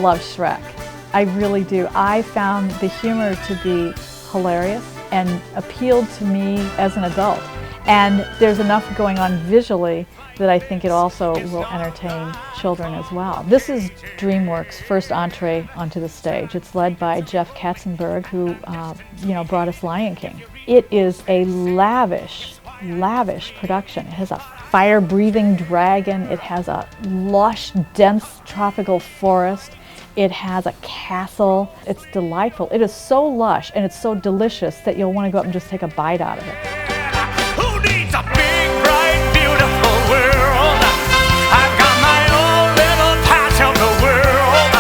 love Shrek. I really do. I found the humor to be hilarious and appealed to me as an adult. And there's enough going on visually that I think it also will entertain children as well. This is DreamWorks' first entree onto the stage. It's led by Jeff Katzenberg, who brought us Lion King. It is a lavish production. It has a fire-breathing dragon. It has a lush, dense tropical forest. It has a castle. It's delightful. It is so lush and it's so delicious that you'll want to go up and just take a bite out of it. Who needs a big, bright, beautiful world? I've got my own little patch of the world.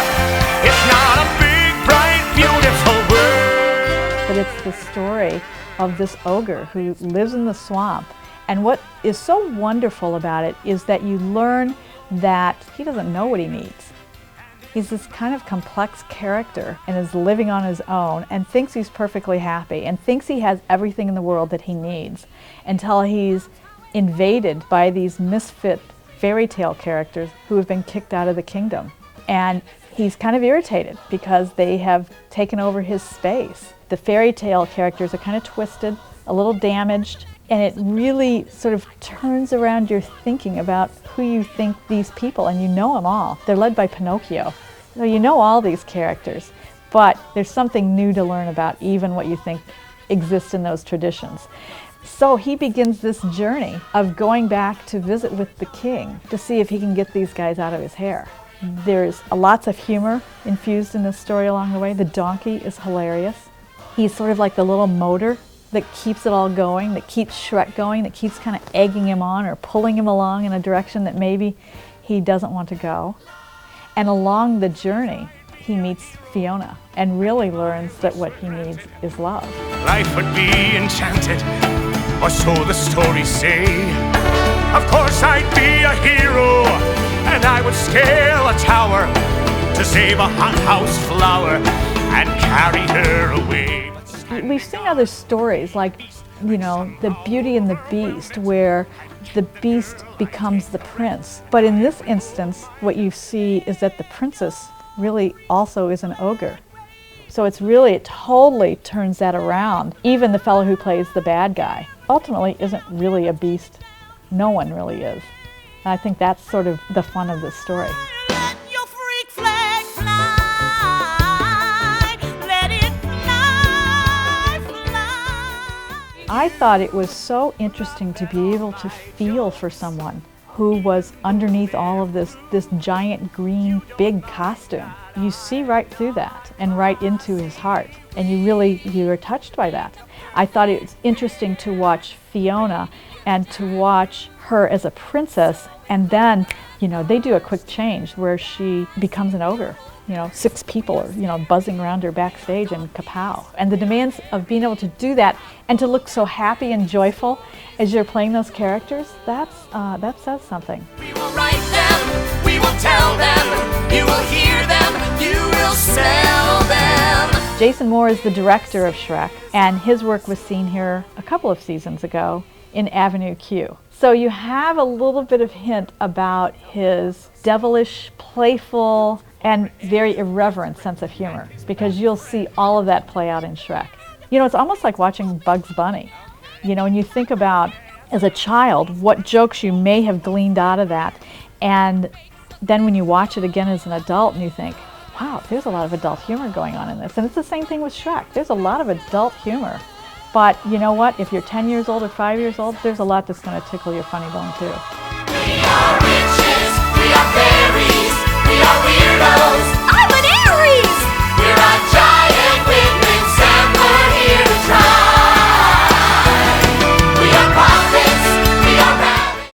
It's not a big, bright, beautiful world. But it's the story of this ogre who lives in the swamp. And what is so wonderful about it is that you learn that he doesn't know what he needs. He's this kind of complex character and is living on his own and thinks he's perfectly happy and thinks he has everything in the world that he needs until he's invaded by these misfit fairy tale characters who have been kicked out of the kingdom. And he's kind of irritated because they have taken over his space. The fairy tale characters are kind of twisted, a little damaged, and it really sort of turns around your thinking about who you think these people, and you know them all. They're led by Pinocchio. So you know all these characters, but there's something new to learn about even what you think exists in those traditions. So he begins this journey of going back to visit with the king to see if he can get these guys out of his hair. There's lots of humor infused in this story along the way. The donkey is hilarious. He's sort of like the little motor that keeps it all going, that keeps Shrek going, that keeps kind of egging him on or pulling him along in a direction that maybe he doesn't want to go. And along the journey, he meets Fiona and really learns that what he needs is love. Life would be enchanted, or so the stories say. Of course I'd be a hero, and I would scale a tower to save a hothouse flower and carry her away. We've seen other stories like, the Beauty and the Beast, where the beast becomes the prince. But in this instance, what you see is that the princess really also is an ogre. So it totally turns that around. Even the fellow who plays the bad guy ultimately isn't really a beast. No one really is. And I think that's sort of the fun of this story. I thought it was so interesting to be able to feel for someone who was underneath all of this giant green big costume. You see right through that and right into his heart, and you are touched by that. I thought it was interesting to watch Fiona and to watch her as a princess, and then they do a quick change where she becomes an ogre. 6 people are, buzzing around her backstage and kapow. And the demands of being able to do that and to look so happy and joyful as you're playing those characters, that says something. We will write them, we will tell them, you will hear them, you will sell them. Jason Moore is the director of Shrek, and his work was seen here a couple of seasons ago in Avenue Q. So you have a little bit of hint about his devilish, playful, and very irreverent sense of humor, because you'll see all of that play out in Shrek. It's almost like watching Bugs Bunny. When you think about, as a child, what jokes you may have gleaned out of that, and then when you watch it again as an adult and you think, wow, there's a lot of adult humor going on in this. And it's the same thing with Shrek. There's a lot of adult humor. But you know what? If you're 10 years old or 5 years old, there's a lot that's going to tickle your funny bone too. We are witches, we are fairies, we are weirdos.